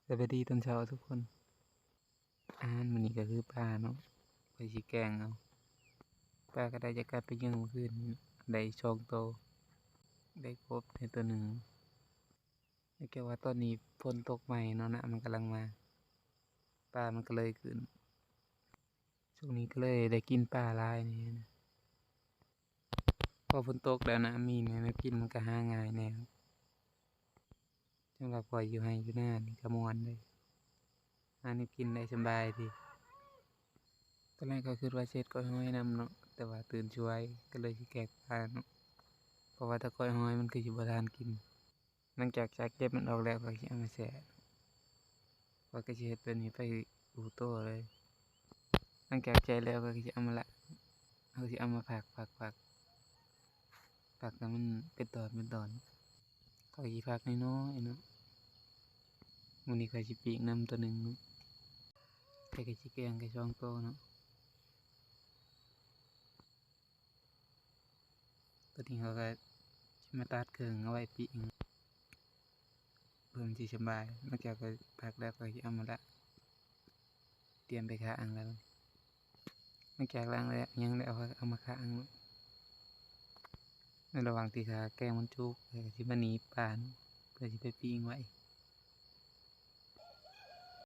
สวัสดีตอนเช้าทุกคนอาหารมื้อนี้ก็คือปลาเนาะไปสิแกงเอาปลาก็ได้จากการไปยิงเมื่อคืนได้2โตวได้กบได้ตัวหนึ่งแต่แค่ว่าตอนนี้ฝนตกใหม่เนาะน้ำมันกำลังมาปลามันก็เลยขึ้นช่วงนี้ก็เลยได้กินปลาหลายแหน่นะพอฝนตกแล้วน้ำมีแนวแนวกินมันก็หาง่ายแหน่ครับสำหรับข้อยอยู่ไร่อยู่นานี่ก็ม่วนเลยหาแนวกินได้สำบายดีตอนแรกก็คิดว่าสิเฮ็ดก้อยห้อยนำเนาะแต่ว่าตื่นช่วยก็เลยสิแกงปลาเนาะเพราะว่าถ้าก้อยห้อยมันคือสิบ่ทานกิน หลังจากเก็บมันออกแล้วก็สิเอามาแช่ข้อยก็สิเฮ็ดแบบนี้ไปอู่โตเลยหลังจากแช่แล้วก็สิเอามาละก็สิเอามาผักให้มันเป็นตอนเป็นตอนข้อยสิผักน้อยๆเนาะมื้อนี้ข้อยสิปิ้งนำตัวหนึ่งเนาะแต่ก็สิแกงแค่2โตวเนาะตัวนี้เขาก็สิมาตัดครึ่งเอาไว้ปิ้งเพื่อมันสิสำบายหลังจากข้อยผักแล้วข้อยสิเอามาละเตรียมไปค้างแล้วหลังจากล้างแล้วยังแล้วข้อยก็เอามาค้างเนาะในระหว่างที่ท่าแกงมันสุกข้อยก็สิมาหนีบปลาเนาะเพื่อสิไปปิ้งไว้